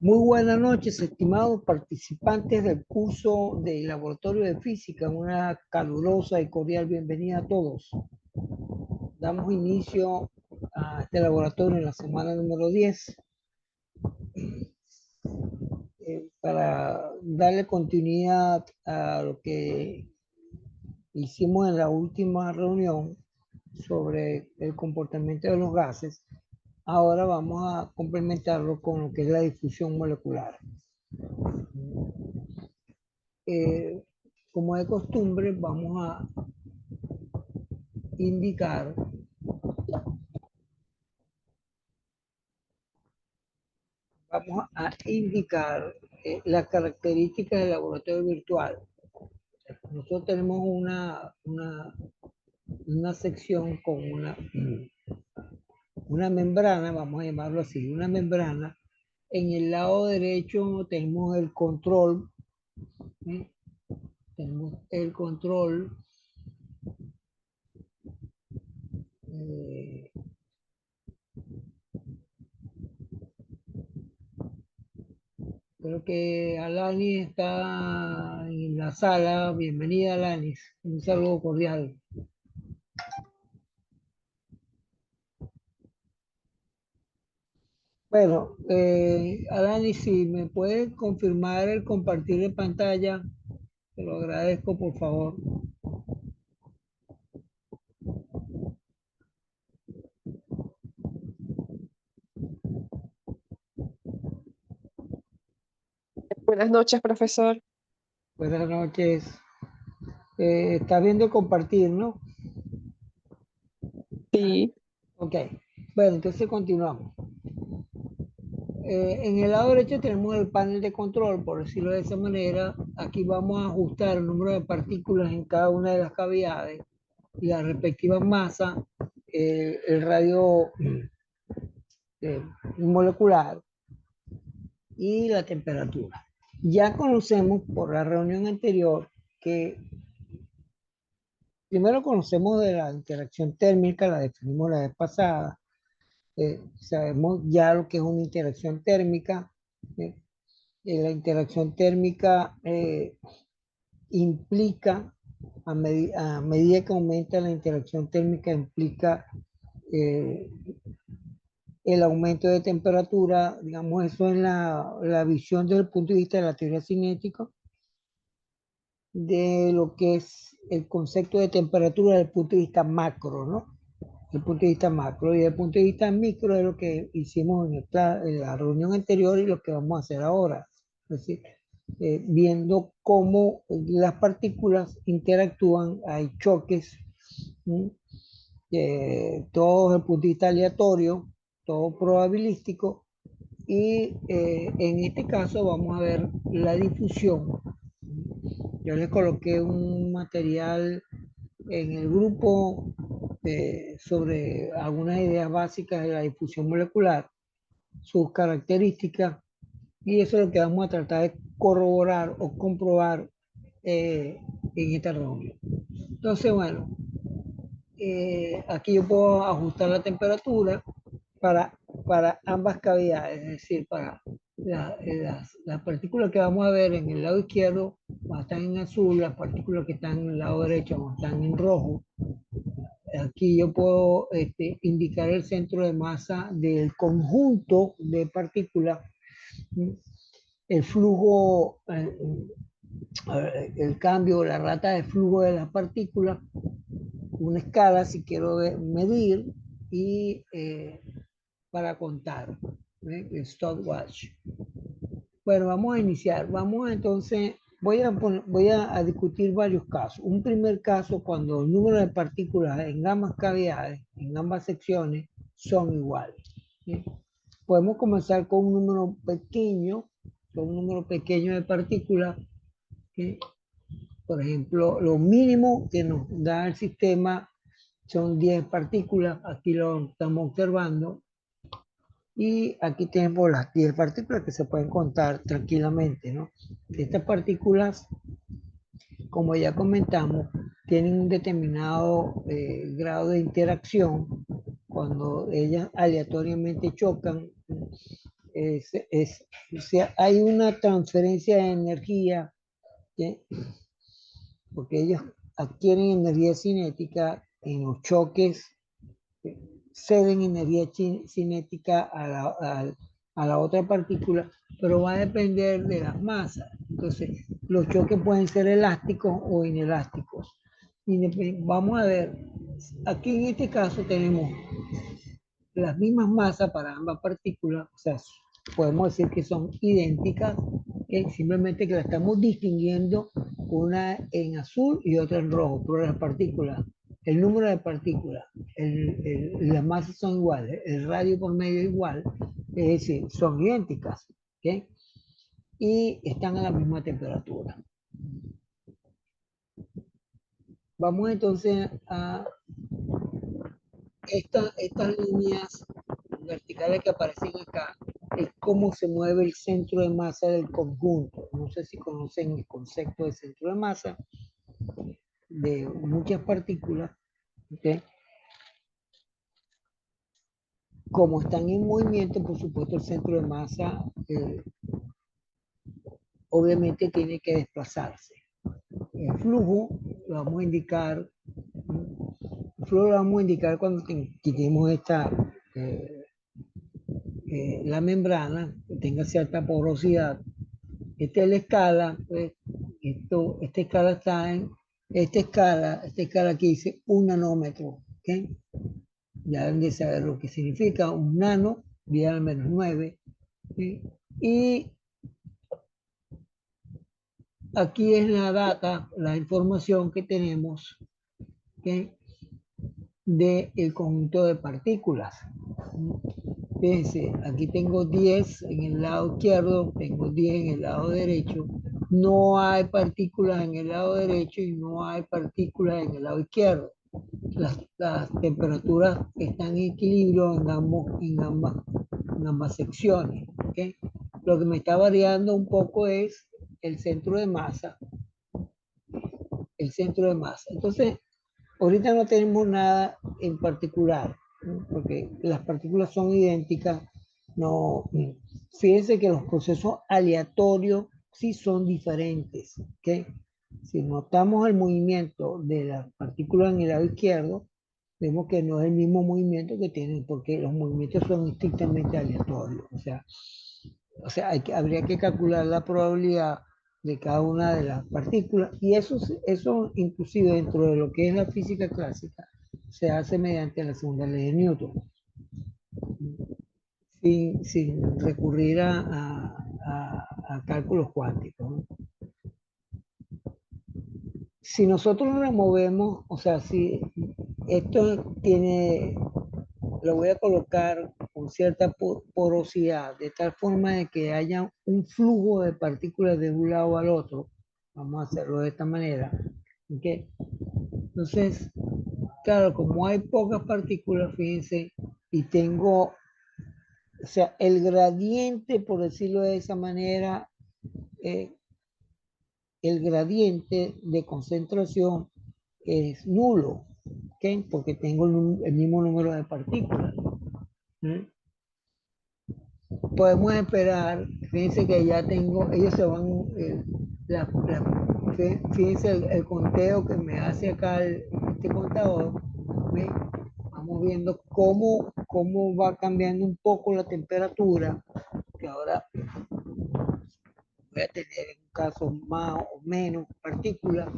Muy buenas noches, estimados participantes del curso de Laboratorio de Física. Una calurosa y cordial bienvenida a todos. Damos inicio a este laboratorio en la semana número 10 para darle continuidad a lo que hicimos en la última reunión sobre el comportamiento de los gases. Ahora vamos a complementarlo con lo que es la difusión molecular. Como de costumbre, vamos a indicar las características del laboratorio virtual. Nosotros tenemos una sección con una membrana, vamos a llamarlo así, una membrana. En el lado derecho tenemos el control, ¿sí? Tenemos el control creo que Alani está en la sala. Bienvenida, Alanis. Un saludo cordial. Bueno, Alani, si me puedes confirmar el compartir de pantalla, te lo agradezco, por favor. Buenas noches, profesor. Buenas noches. Estás viendo compartir, ¿no? Sí. Ok. Bueno, entonces continuamos. En el lado derecho tenemos el panel de control, por decirlo de esa manera. Aquí vamos a ajustar el número de partículas en cada una de las cavidades y la respectiva masa, el radio molecular y la temperatura. Ya conocemos por la reunión anterior que primero conocemos de la interacción térmica, la definimos la vez pasada. Sabemos ya lo que es una interacción térmica. La interacción térmica implica, a medida que aumenta la interacción térmica, implica el aumento de temperatura. Digamos, eso en la visión desde el punto de vista de la teoría cinética, de lo que es el concepto de temperatura desde el punto de vista macro, ¿no? Desde el punto de vista macro, y desde el punto de vista micro es lo que hicimos en la reunión anterior y lo que vamos a hacer ahora. Es decir, viendo cómo las partículas interactúan, hay choques, todo desde el punto de vista aleatorio, todo probabilístico, y en este caso vamos a ver la difusión. Yo les coloqué un material en el grupo sobre algunas ideas básicas de la difusión molecular, sus características, y eso es lo que vamos a tratar de corroborar o comprobar en esta reunión. Entonces, bueno, aquí yo puedo ajustar la temperatura para ambas cavidades, es decir, para las partículas que vamos a ver en el lado izquierdo van a estar en azul, las partículas que están en el lado derecho van a estar en rojo. Aquí yo puedo indicar el centro de masa del conjunto de partículas, el flujo, el cambio, la rata de flujo de las partículas, una escala si quiero medir y para contar, el stopwatch. Bueno, vamos a iniciar. Vamos entonces, voy a discutir varios casos. Un primer caso, cuando el número de partículas en ambas cavidades, en ambas secciones, son iguales. ¿Sí? Podemos comenzar con un número pequeño, de partículas. ¿Sí? Por ejemplo, lo mínimo que nos da el sistema son 10 partículas. Aquí lo estamos observando. Y aquí tenemos las 10 partículas que se pueden contar tranquilamente, ¿no? Estas partículas, como ya comentamos, tienen un determinado grado de interacción. Cuando ellas aleatoriamente chocan, o sea, hay una transferencia de energía, ¿sí? Porque ellos adquieren energía cinética en los choques, ceden energía cinética a la otra partícula, pero va a depender de las masas. Entonces, los choques pueden ser elásticos o inelásticos. Vamos a ver, aquí en este caso tenemos las mismas masas para ambas partículas, o sea, podemos decir que son idénticas, ¿okay? Simplemente que la estamos distinguiendo una en azul y otra en rojo, pero las partículas, el número de partículas, las masas son iguales, el radio por medio es igual, es decir, son idénticas, ¿okay? Y están a la misma temperatura. Vamos entonces a estas líneas verticales que aparecen acá, es cómo se mueve el centro de masa del conjunto. No sé si conocen el concepto de centro de masa de muchas partículas, ¿okay? Como están en movimiento, por supuesto, el centro de masa obviamente tiene que desplazarse. El flujo lo vamos a indicar, el flujo lo vamos a indicar cuando quitemos esta la membrana, que tenga cierta porosidad. Esta es la escala, pues, esta escala está en, esta escala aquí dice 1 nanómetro, ¿ok? Ya deben de saber lo que significa un nano, 10 al menos 9, ¿sí? Y aquí es la data, la información que tenemos, ¿ok? Del conjunto de partículas. Fíjense, aquí tengo 10 en el lado izquierdo, tengo 10 en el lado derecho. No hay partículas en el lado derecho y no hay partículas en el lado izquierdo. Las temperaturas están en equilibrio en ambas secciones. ¿Okay? Lo que me está variando un poco es el centro de masa. El centro de masa. Entonces, ahorita no tenemos nada en particular, ¿no? Porque las partículas son idénticas. No, fíjense que los procesos aleatorios sí son diferentes. ¿Okay? Si notamos el movimiento de las partículas en el lado izquierdo, vemos que no es el mismo movimiento que tienen, porque los movimientos son estrictamente aleatorios. O sea habría que calcular la probabilidad de cada una de las partículas, y eso inclusive dentro de lo que es la física clásica se hace mediante la segunda ley de Newton, sin recurrir a cálculos cuánticos, ¿no? Si nosotros removemos, o sea, si esto tiene, lo voy a colocar con cierta porosidad, de tal forma de que haya un flujo de partículas de un lado al otro. Vamos a hacerlo de esta manera. ¿Okay? Entonces, claro, como hay pocas partículas, fíjense, y tengo, o sea, el gradiente, por decirlo de esa manera, eh, el gradiente de concentración es nulo, ¿okay? Porque tengo el mismo número de partículas. ¿Sí? Podemos esperar, fíjense que ya tengo, ellos se van, fíjense el conteo que me hace acá este contador, ¿ve? Vamos viendo cómo va cambiando un poco la temperatura, que ahora voy a tener en un caso más o menos partículas.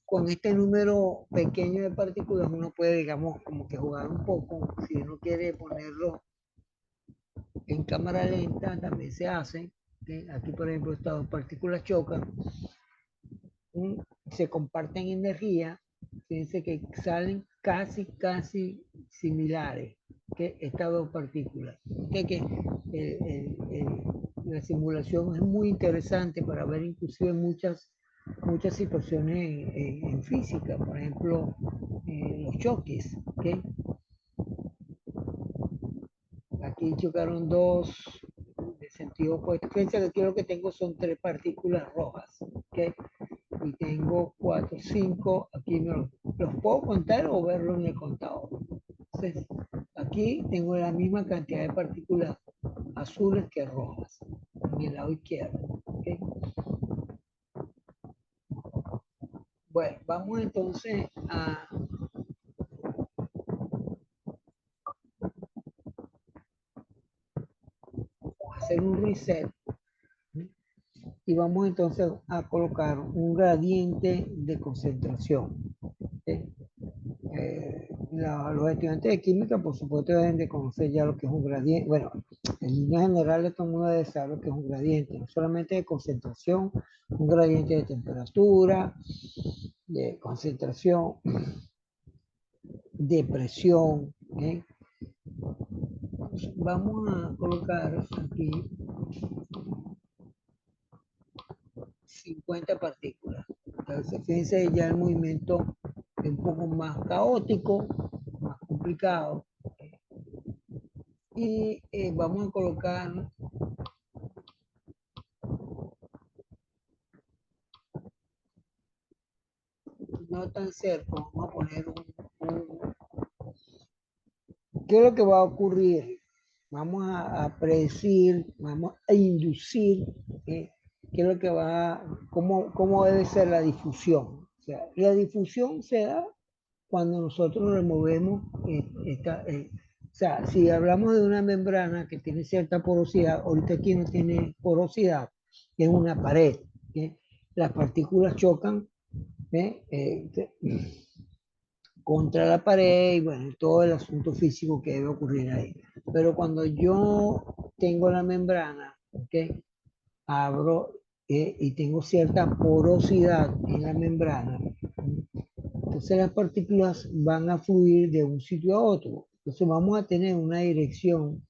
Con este número pequeño de partículas uno puede, digamos, como que jugar un poco, si uno quiere ponerlo en cámara lenta también se hace. ¿Okay? Aquí, por ejemplo, estas dos partículas chocan, se comparten energía, fíjense que salen casi similares, que estas dos partículas. Que la simulación es muy interesante para ver inclusive muchas situaciones en física, por ejemplo, los choques. ¿Okay? Aquí chocaron dos de sentido opuesto. Fíjense que aquí lo que tengo son tres partículas rojas. ¿Okay? Y tengo 4, 5. Aquí los puedo contar o verlo en el contador. Entonces, aquí aquí tengo la misma cantidad de partículas azules que rojas en el lado izquierdo. ¿Okay? Bueno, vamos entonces a hacer un reset y vamos entonces a colocar un gradiente de concentración. ¿Okay? Los estudiantes de química, por supuesto, deben de conocer ya lo que es un gradiente. Bueno, en líneas generales todo el mundo debe saber lo que es un gradiente, no solamente de concentración, un gradiente de temperatura, de concentración, de presión. ¿Eh? Vamos a colocar aquí 50 partículas. Entonces, fíjense ya el movimiento es un poco más caótico, más complicado. Y vamos a colocar no tan cerca, vamos a poner ¿qué es lo que va a ocurrir? Vamos a predecir, vamos a inducir qué es lo que va, cómo debe ser la difusión. O sea, la difusión se da cuando nosotros removemos o sea, si hablamos de una membrana que tiene cierta porosidad, ahorita aquí no tiene porosidad, es una pared. ¿Eh? Las partículas chocan contra la pared y bueno, todo el asunto físico que debe ocurrir ahí. Pero cuando yo tengo la membrana, ¿okay? Abro y tengo cierta porosidad en la membrana, entonces las partículas van a fluir de un sitio a otro. Entonces vamos a tener una dirección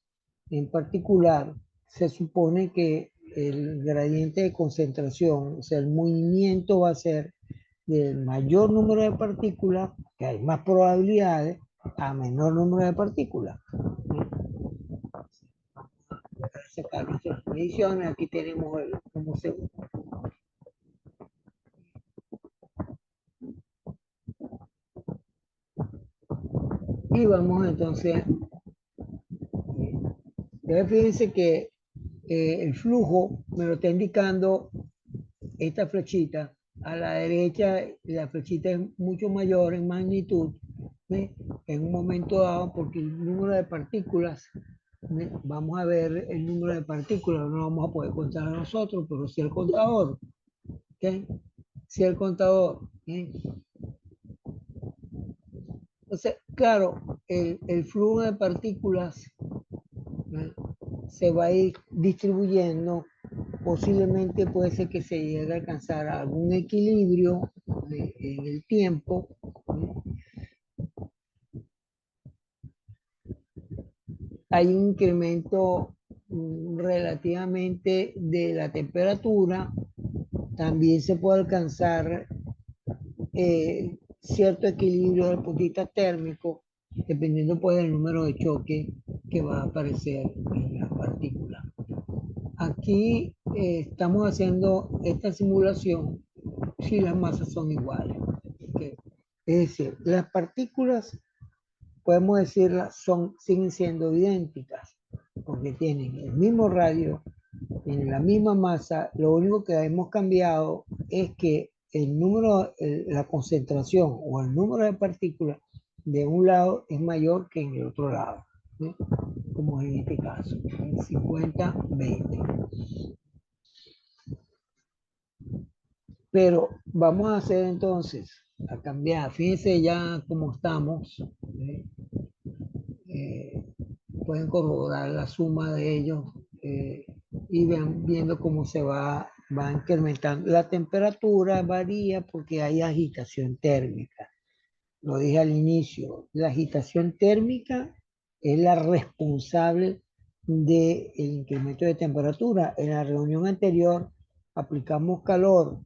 en particular. Se supone que el gradiente de concentración, o sea, el movimiento va a ser del mayor número de partículas, que hay más probabilidades, a menor número de partículas. Para sacar nuestras mediciones, aquí tenemos cómo se... Y vamos entonces, fíjense que el flujo me lo está indicando esta flechita. A la derecha la flechita es mucho mayor en magnitud, ¿sí? En un momento dado, porque el número de partículas, ¿sí? Vamos a ver el número de partículas, no lo vamos a poder contar a nosotros, pero sí el contador. ¿Okay? Sí el contador. ¿Sí? Entonces, claro, el flujo de partículas, ¿sí? Se va a ir distribuyendo. Posiblemente puede ser que se llegue a alcanzar algún equilibrio en el tiempo. Hay un incremento relativamente de la temperatura. También se puede alcanzar cierto equilibrio desde el punto de vista térmico, dependiendo pues del número de choques que va a aparecer en las partículas. Aquí estamos haciendo esta simulación si las masas son iguales. ¿Okay? Es decir, las partículas, podemos decirlas, siguen siendo idénticas, porque tienen el mismo radio, tienen la misma masa. Lo único que hemos cambiado es que el número, la concentración o el número de partículas de un lado es mayor que en el otro lado, ¿sí? Como en este caso, en 50-20. Pero vamos a hacer entonces, a cambiar, fíjense ya cómo estamos, ¿eh? Eh, pueden corroborar la suma de ellos y van viendo cómo va incrementando. La temperatura varía porque hay agitación térmica. Lo dije al inicio, la agitación térmica es la responsable del incremento de temperatura. En la reunión anterior aplicamos calor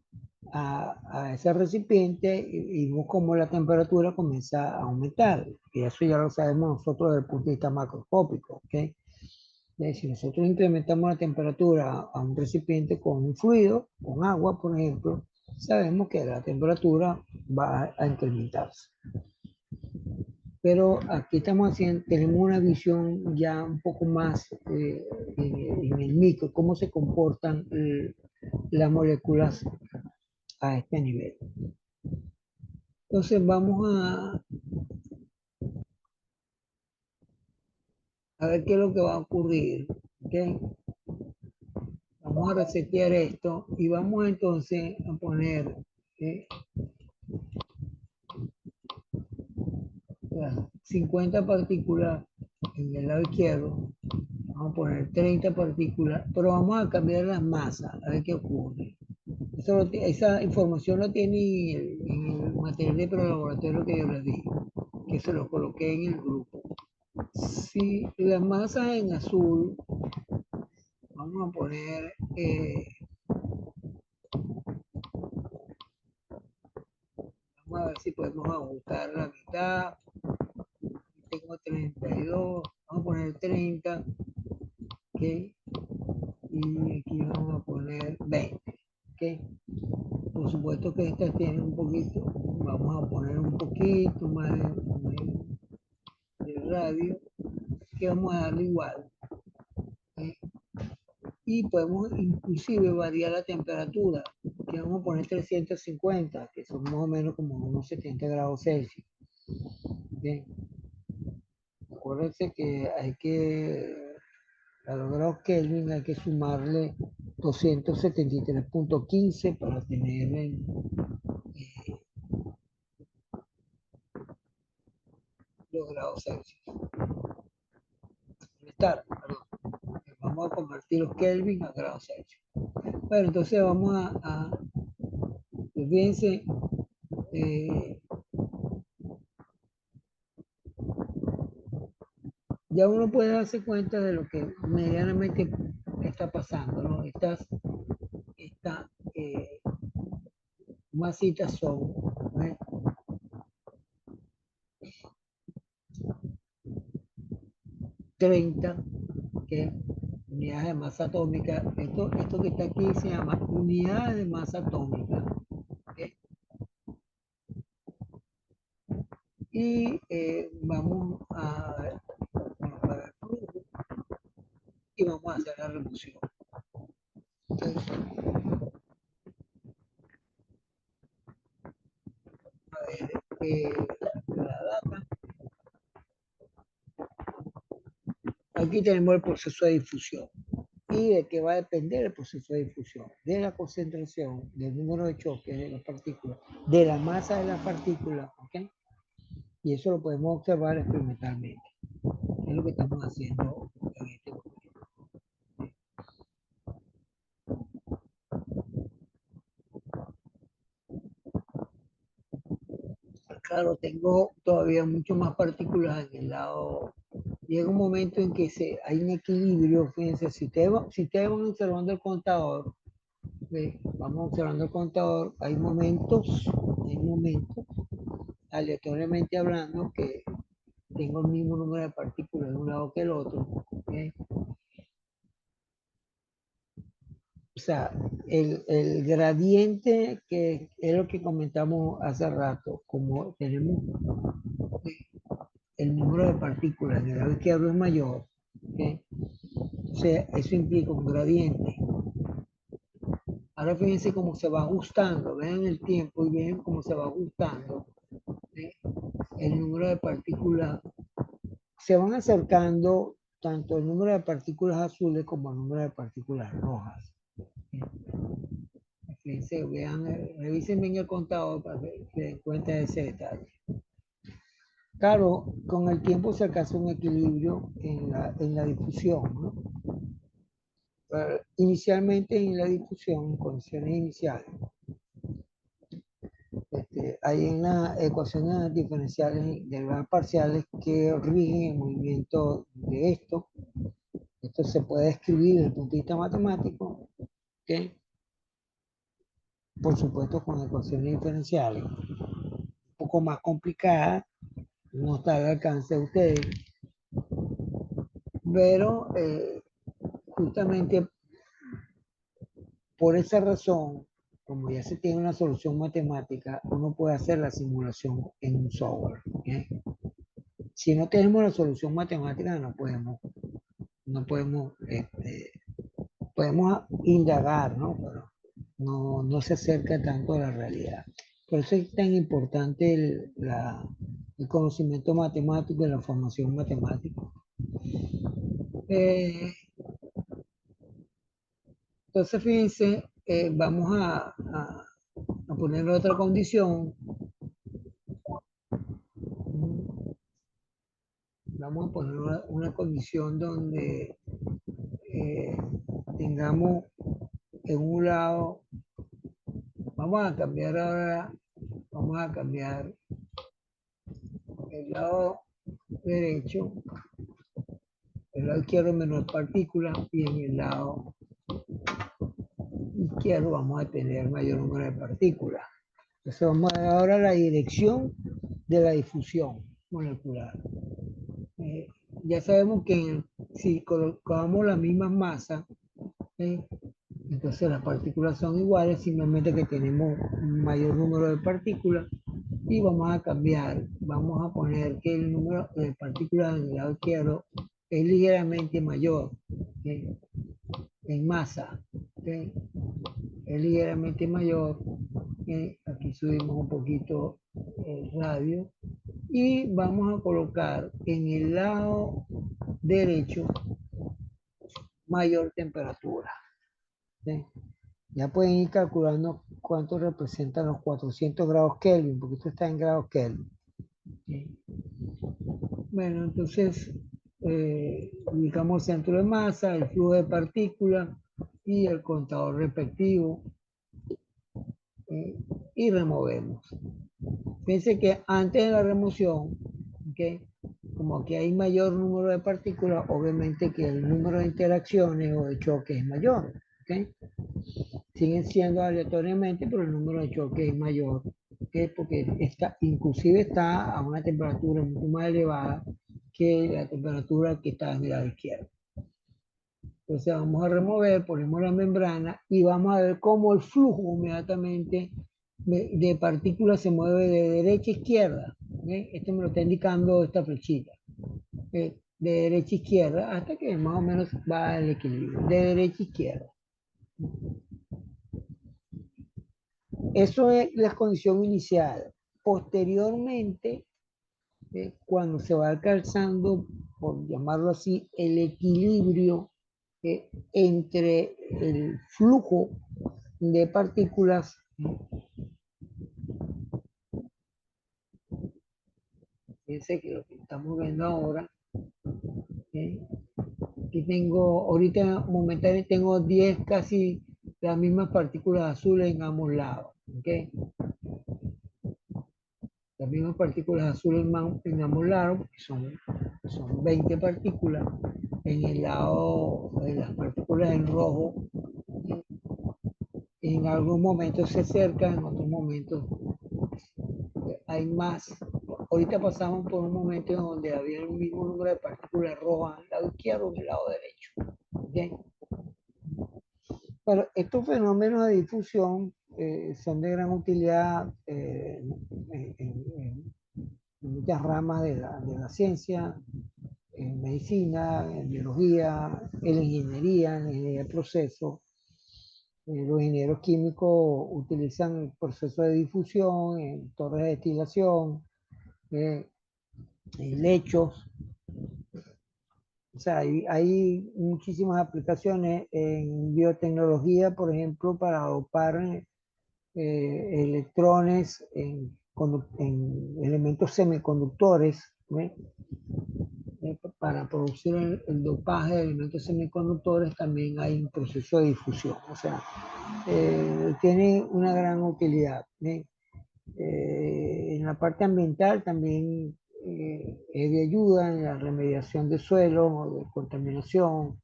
a ese recipiente y vimos cómo la temperatura comienza a aumentar. Y eso ya lo sabemos nosotros desde el punto de vista macroscópico. ¿Okay? Si nosotros incrementamos la temperatura a un recipiente con un fluido, con agua, por ejemplo, sabemos que la temperatura va a incrementarse. pero aquí estamos haciendo, tenemos una visión ya un poco más en el micro, cómo se comportan las moléculas a este nivel. Entonces vamos a ver qué es lo que va a ocurrir. ¿Okay? Vamos a resetear esto y vamos entonces a poner eh, 50 partículas en el lado izquierdo, vamos a poner 30 partículas, pero vamos a cambiar las masas, a ver qué ocurre. Esa información la tiene en el material de prelaboratorio que yo les di, que se lo coloqué en el grupo. Si la masa en azul, vamos a poner, vamos a ver si podemos ajustar la mitad. Tengo 32, vamos a poner 30, ¿ok? Y aquí vamos a poner 20, ¿ok? Por supuesto que estas tienen un poquito, vamos a poner un poquito más de radio, que vamos a darle igual, ¿ok? Y podemos inclusive variar la temperatura, que vamos a poner 350, que son más o menos como unos 70 grados Celsius. ¿Okay? Acuérdense que hay que, a los grados Kelvin hay que sumarle 273.15 para tener los grados Celsius. Vamos a convertir los Kelvin a grados Celsius. Bueno, entonces vamos fíjense, eh, ya uno puede darse cuenta de lo que medianamente está pasando, ¿no? Estas masitas son, ¿no? 30, que unidades de masa atómica. Esto que está aquí se llama unidades de masa atómica. ¿Okay? Y vamos a ver y vamos a hacer la reducción. Entonces, a ver, la data. Aquí tenemos el proceso de difusión. ¿Y de qué va a depender el proceso de difusión? De la concentración, del número de choques de las partículas, de la masa de las partículas, ¿ok? Y eso lo podemos observar experimentalmente. Es lo que estamos haciendo en este momento. Claro, tengo todavía mucho más partículas en el lado. Llega un momento en que hay un equilibrio. Fíjense, si ustedes van observando el contador, vamos observando el contador, hay momentos, aleatoriamente hablando, que tengo el mismo número de partículas de un lado que el otro. ¿Okay? O sea, el gradiente, que es lo que comentamos hace rato, como tenemos el número de partículas en el lado izquierdo es mayor, ¿okay? O sea, eso implica un gradiente. Ahora fíjense cómo se va ajustando, vean el tiempo y vean cómo se va ajustando, ¿sí? El número de partículas. Se van acercando tanto el número de partículas azules como el número de partículas rojas. ¿Sí? Fíjense, vean, revisen bien el contador para que se den cuenta de ese detalle. Claro, con el tiempo se alcanza un equilibrio en la difusión, ¿no? Inicialmente en la difusión, en condiciones iniciales, hay unas ecuaciones diferenciales de parciales que rigen el movimiento de esto. Esto se puede escribir desde el punto de vista matemático, ¿okay? Por supuesto con ecuaciones diferenciales, un poco más complicadas, no está al alcance de ustedes, pero justamente por esa razón, como ya se tiene una solución matemática, uno puede hacer la simulación en un software. ¿Okay? si no tenemos la solución matemática, no podemos, podemos indagar, ¿no? Pero no se acerca tanto a la realidad. Por eso es tan importante el conocimiento matemático y la formación matemática. Eh, entonces, fíjense, vamos a poner otra condición. Vamos a poner una condición donde eh, tengamos en un lado, vamos a cambiar ahora, vamos a cambiar el lado derecho, el lado izquierdo menor partícula, y en el lado izquierdo vamos a tener mayor número de partículas. Entonces vamos a ver ahora la dirección de la difusión molecular. Eh, ya sabemos que si colocamos la misma masa, entonces las partículas son iguales, simplemente que tenemos un mayor número de partículas y vamos a cambiar, vamos a poner que el número de partículas en el lado izquierdo es ligeramente mayor en masa, es ligeramente mayor. Aquí subimos un poquito el radio y vamos a colocar en el lado derecho mayor temperatura. ¿Sí? Ya pueden ir calculando cuánto representan los 400 grados Kelvin, porque esto está en grados Kelvin. ¿Sí? Bueno, entonces ubicamos el centro de masa, el flujo de partículas y el contador respectivo y removemos. Fíjense que antes de la remoción, ¿okay? Como aquí hay mayor número de partículas, obviamente que el número de interacciones o de choques es mayor. ¿Okay? Siguen siendo aleatoriamente, pero el número de choques es mayor, ¿okay? Porque inclusive está a una temperatura mucho más elevada que la temperatura que está en el lado izquierdo. Entonces vamos a remover, ponemos la membrana y vamos a ver cómo el flujo inmediatamente de partículas se mueve de derecha a izquierda. ¿Okay? Esto me lo está indicando esta flechita. De derecha a izquierda hasta que más o menos va al equilibrio. De derecha a izquierda. Eso es la condición inicial. Posteriormente, cuando se va alcanzando, por llamarlo así, el equilibrio entre el flujo de partículas, fíjense que lo que estamos viendo ahora, aquí tengo, ahorita momentáneamente tengo 10 casi las mismas partículas azules en ambos lados. ¿Okay? Las mismas partículas azules en ambos lados, son 20 partículas. En el lado de las partículas en rojo, en algún momento se acercan, en otros momentos hay más. Ahorita pasamos por un momento en donde había el mismo número de partículas rojas al lado izquierdo y al lado derecho. ¿Okay? Pero estos fenómenos de difusión son de gran utilidad en muchas ramas de la ciencia, en medicina, en biología, en la ingeniería, de procesos. Los ingenieros químicos utilizan el proceso de difusión en torres de destilación, en lechos. O sea, hay muchísimas aplicaciones en biotecnología, por ejemplo, para dopar electrones en elementos semiconductores, para producir el dopaje de elementos semiconductores también hay un proceso de difusión. O sea, tiene una gran utilidad. En la parte ambiental también es de ayuda en la remediación de suelos o de contaminación.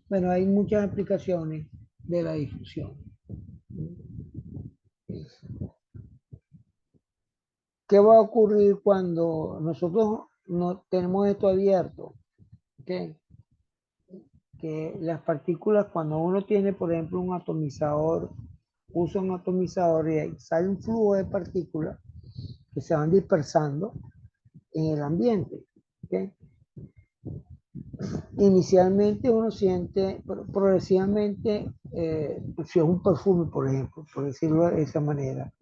Bueno, hay muchas aplicaciones de la difusión. ¿Qué va a ocurrir cuando nosotros no tenemos esto abierto? ¿Okay? Que las partículas, cuando uno tiene, por ejemplo, un atomizador, usa un atomizador y ahí sale un flujo de partículas que se van dispersando en el ambiente. ¿ok? Inicialmente uno siente progresivamente, si es un perfume, por ejemplo, por decirlo de esa manera,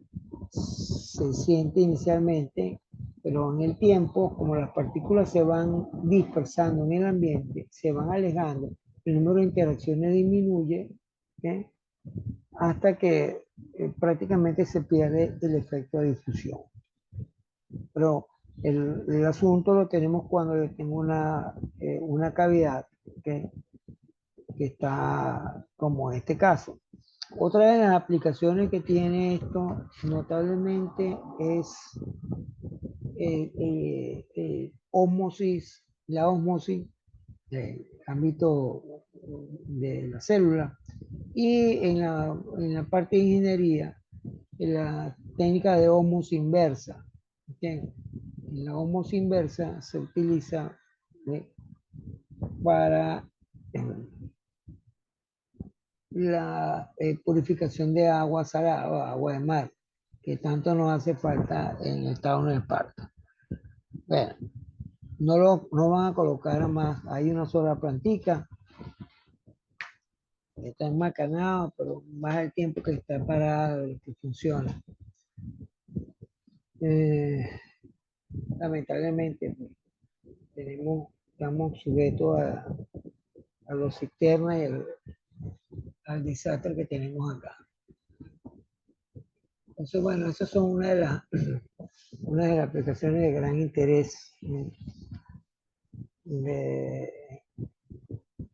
se siente inicialmente, pero en el tiempo, como las partículas se van dispersando en el ambiente, se van alejando, el número de interacciones disminuye, ¿ok? Hasta que prácticamente se pierde el efecto de difusión. Pero el asunto lo tenemos cuando yo tengo una cavidad, ¿ok? Que está como en este caso. Otra de las aplicaciones que tiene esto notablemente es ósmosis, la ósmosis del ámbito de la célula y en la parte de ingeniería, en la técnica de ósmosis inversa. ¿Okay? En la ósmosis inversa se utiliza para la purificación de agua salada o agua de mar, que tanto nos hace falta en el estado de Esparta. Bueno, no van a colocar más, hay una sola plantica, está enmacanado, pero más el tiempo que está parado, que funciona. Eh, Lamentablemente, pues, estamos sujetos a los cisternas y al desastre que tenemos acá. Entonces, bueno, esas son una de las aplicaciones de gran interés de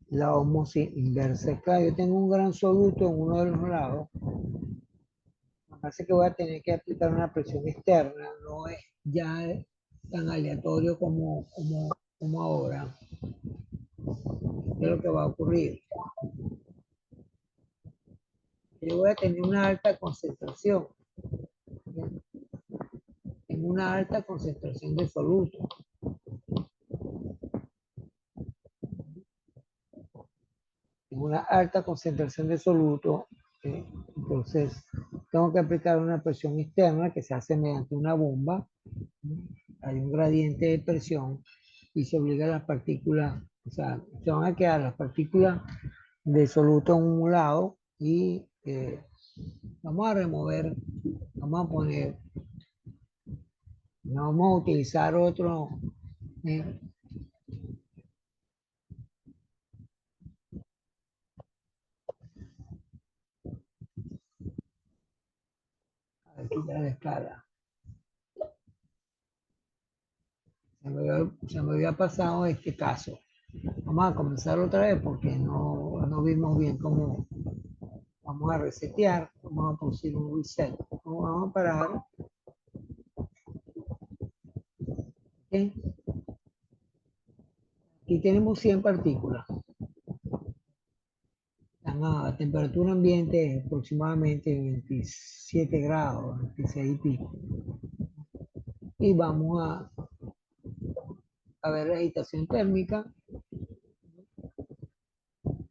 la ósmosis inversa. Claro, yo tengo un gran soluto en uno de los lados, así que voy a tener que aplicar una presión externa, no es ya tan aleatorio como ahora. ¿Qué es lo que va a ocurrir? Yo voy a tener una alta concentración, ¿sí? En una alta concentración de soluto. En una alta concentración de soluto, entonces tengo que aplicar una presión externa que se hace mediante una bomba. Hay un gradiente de presión y se obliga a las partículas, o sea, se van a quedar las partículas de soluto en un lado y vamos a remover, vamos a poner, no vamos a utilizar otro, eh, a quitar la escala. Se me había pasado este caso. Vamos a comenzar otra vez porque no vimos bien cómo. Vamos a resetear, vamos a producir un reset. Vamos a parar. ¿Okay? Aquí tenemos 100 partículas. Están a temperatura ambiente aproximadamente 27 grados, 26 y pico. Y vamos a ver la agitación térmica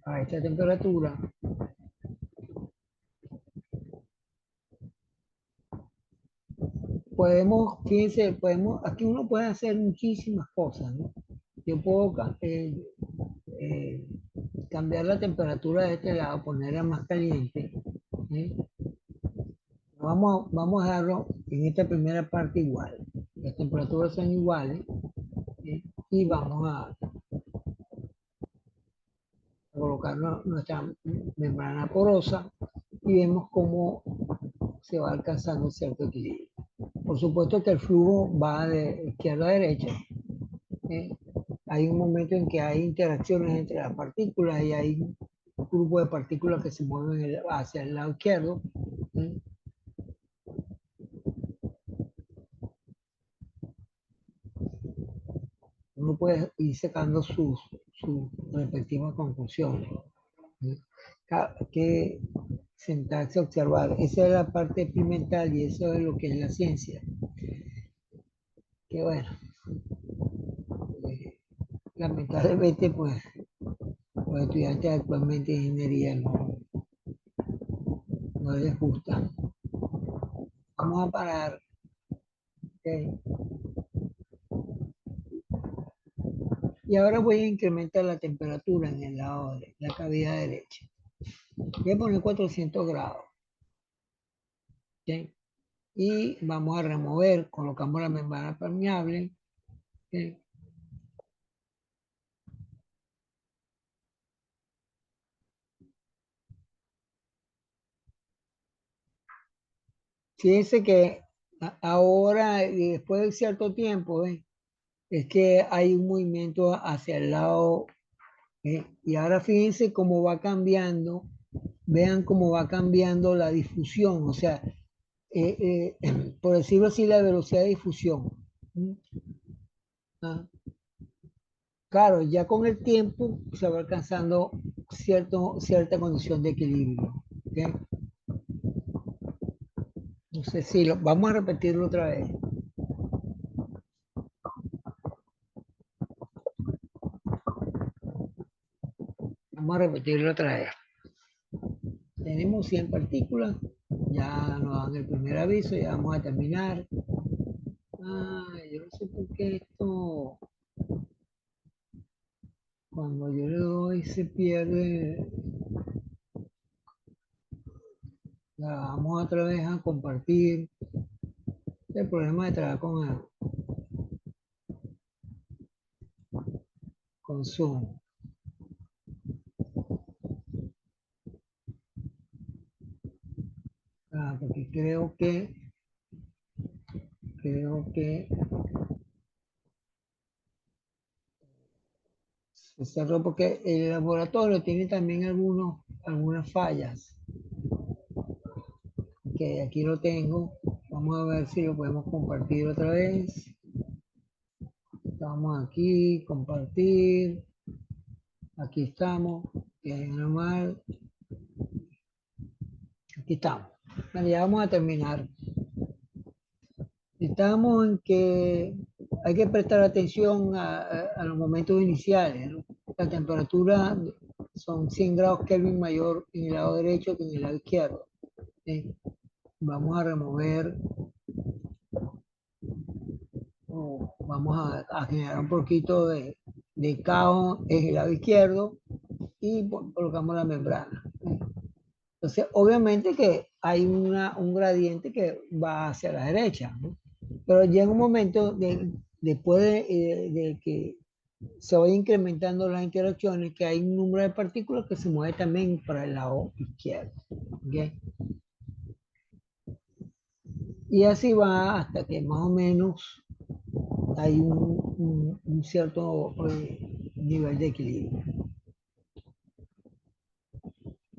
a esta temperatura. Fíjense, aquí uno puede hacer muchísimas cosas, ¿no? Yo puedo eh, cambiar la temperatura de este lado, ponerla más caliente. ¿Sí? Vamos a dejarlo en esta primera parte igual. Las temperaturas son iguales. ¿Sí? Y vamos a colocar nuestra membrana porosa y vemos cómo se va alcanzando cierto equilibrio. Por supuesto que el flujo va de izquierda a derecha. ¿Eh? Hay un momento en que hay interacciones entre las partículas y hay un grupo de partículas que se mueven hacia el lado izquierdo. ¿Eh? Uno puede ir sacando sus respectivas conclusiones. ¿Eh? ¿Qué sentarse a observar? Esa es la parte experimental y eso es lo que es la ciencia. Que bueno, lamentablemente pues los estudiantes actualmente de ingeniería no les gusta. Vamos a parar. ¿Okay? Y ahora voy a incrementar la temperatura en el lado de la cavidad derecha. Voy a poner 400 grados. ¿Ok? Y vamos a remover, colocamos la membrana permeable. ¿Ok? Fíjense que ahora y después de cierto tiempo, ¿ven? Es que hay un movimiento hacia el lado, y ahora fíjense cómo va cambiando, vean cómo va cambiando la difusión, o sea, por decirlo así, la velocidad de difusión. ¿Mm? Ah, claro, ya con el tiempo se va alcanzando cierta condición de equilibrio. ¿Ok? No sé si vamos a repetirlo otra vez. Vamos a repetirlo otra vez. Tenemos 100 partículas, ya nos dan el primer aviso, ya vamos a terminar. Yo no sé por qué esto, cuando yo le doy, se pierde. La vamos otra vez a compartir. El problema de trabajar con Zoom. Porque creo que se cerró porque el laboratorio tiene también algunas fallas. Que aquí lo tengo. Vamos a ver si lo podemos compartir otra vez. Estamos aquí, compartir. Aquí estamos. Normal. Aquí estamos. Bueno, ya vamos a terminar. Estamos en que hay que prestar atención a los momentos iniciales, ¿no? La temperatura son 100 grados Kelvin mayor en el lado derecho que en el lado izquierdo. ¿Sí? Vamos a remover, o vamos a generar un poquito de caos en el lado izquierdo y colocamos la membrana. ¿Sí? Entonces, obviamente que hay un gradiente que va hacia la derecha, ¿no? Pero llega un momento después de que se vaya incrementando las interacciones, que hay un número de partículas que se mueve también para el lado izquierdo. ¿Okay? Y así va hasta que más o menos hay un cierto nivel de equilibrio.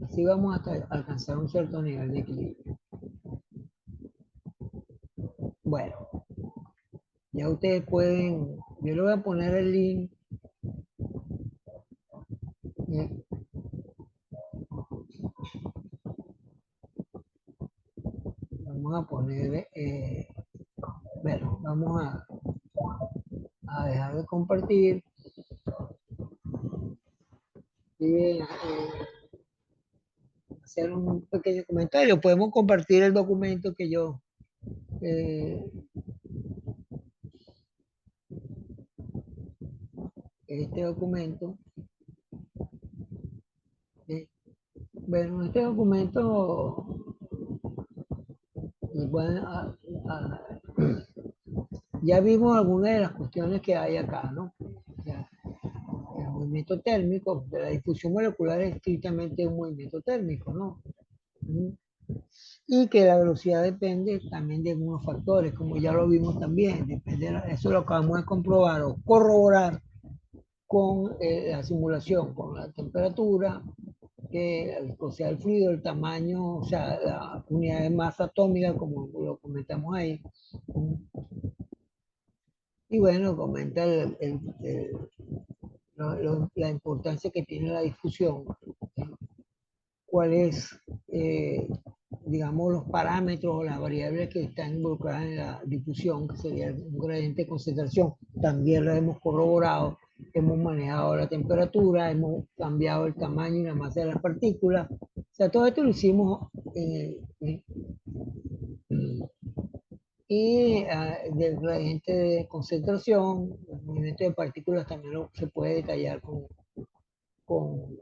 Así vamos hasta alcanzar un cierto nivel de equilibrio. Bueno, ya ustedes pueden, yo le voy a poner el link. ¿Eh? Vamos a poner, bueno, vamos a dejar de compartir y hacer un pequeño comentario. Podemos compartir el documento que yo, eh, este documento. Bueno, este documento, bueno, ya vimos algunas de las cuestiones que hay acá, ¿no? O sea, el movimiento térmico, de la difusión molecular es estrictamente un movimiento térmico, ¿no? Y que la velocidad depende también de algunos factores, como ya lo vimos también, eso lo acabamos de comprobar o corroborar con la simulación, con la temperatura, la viscosidad del fluido, el tamaño, o sea, la unidad de masa atómica, como lo comentamos ahí. Y bueno, comenta la importancia que tiene la difusión, cuál es, eh, digamos, los parámetros o las variables que están involucradas en la difusión, que sería un gradiente de concentración. También lo hemos corroborado, hemos manejado la temperatura, hemos cambiado el tamaño y la masa de las partículas. O sea, todo esto lo hicimos y del gradiente de concentración, movimiento de partículas también se puede detallar con, con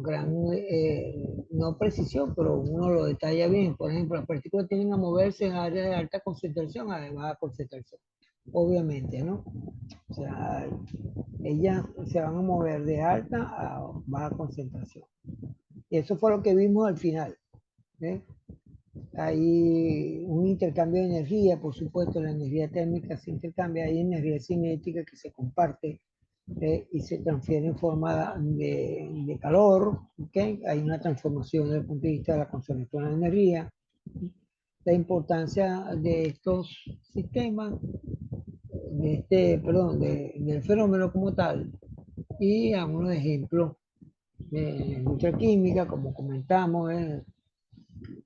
gran, no precisión, pero uno lo detalla bien. Por ejemplo, las partículas tienden a moverse en áreas de alta concentración a de baja concentración, obviamente, ¿no? O sea, ellas se van a mover de alta a baja concentración. Y eso fue lo que vimos al final. ¿Eh? Hay un intercambio de energía, por supuesto, la energía térmica se intercambia, hay energía cinética que se comparte y se transfiere en forma de calor, ¿okay? Hay una transformación desde el punto de vista de la conservación de la energía. La importancia de estos sistemas, del fenómeno como tal, y algunos ejemplos de industria química, como comentamos,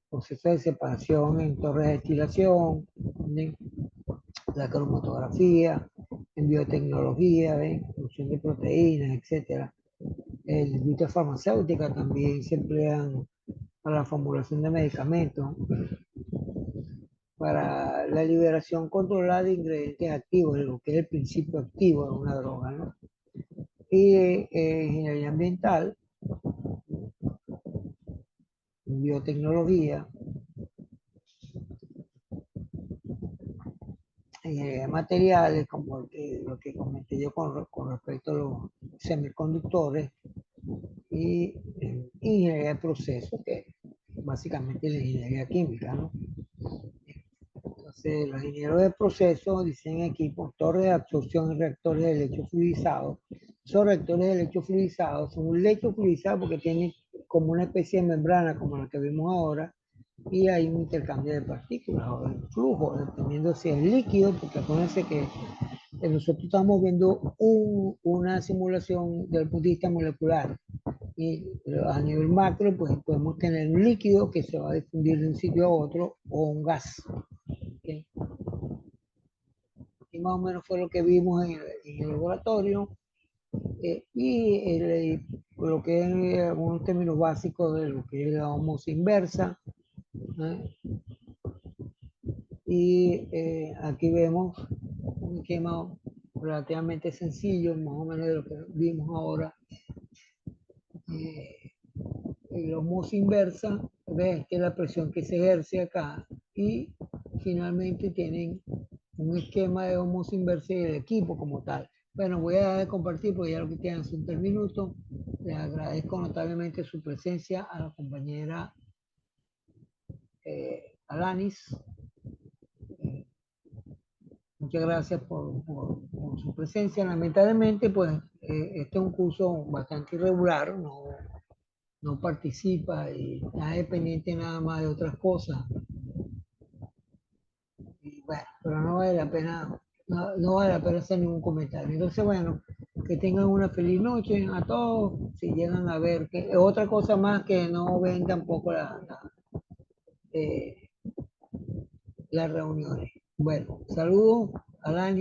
proceso de separación en torres de destilación, ¿sí? La cromatografía, en biotecnología, ¿ven? Producción de proteínas, etcétera. En la industria farmacéutica también se emplean para la formulación de medicamentos, para la liberación controlada de ingredientes activos, de lo que es el principio activo de una droga, ¿no? Y ingeniería ambiental, biotecnología, materiales, como lo que comenté yo con respecto a los semiconductores, y ingeniería de procesos, que básicamente es la ingeniería química, ¿no? Entonces, los ingenieros de procesos diseñan equipos, torres de absorción y reactores de lecho fluidizado. Esos reactores de lecho fluidizado son un lecho fluidizado porque tienen como una especie de membrana, como la que vimos ahora, y hay un intercambio de partículas o de flujo, dependiendo si es líquido, porque acuérdense que nosotros estamos viendo una simulación del punto de vista molecular. Y a nivel macro, pues podemos tener un líquido que se va a difundir de un sitio a otro o un gas. ¿Okay? Y más o menos fue lo que vimos en el laboratorio. Lo que es algunos términos básicos de lo que es la osmosis inversa. ¿Eh? Y aquí vemos un esquema relativamente sencillo, más o menos de lo que vimos ahora. La osmosis inversa, ves que es la presión que se ejerce acá, y finalmente tienen un esquema de osmosis inversa del equipo como tal. Bueno, voy a dejar de compartir porque ya lo que quedan son 3 minutos. Les agradezco notablemente su presencia a la compañera Alanis. Muchas gracias por su presencia. Lamentablemente, pues, este es un curso bastante irregular, no participa y está dependiente nada más de otras cosas. Y bueno, pero no vale la pena, no vale la pena hacer ningún comentario. Entonces, bueno, que tengan una feliz noche a todos. Si llegan a ver, que otra cosa más, que no ven tampoco eh, las reuniones. Bueno, saludos a Dani.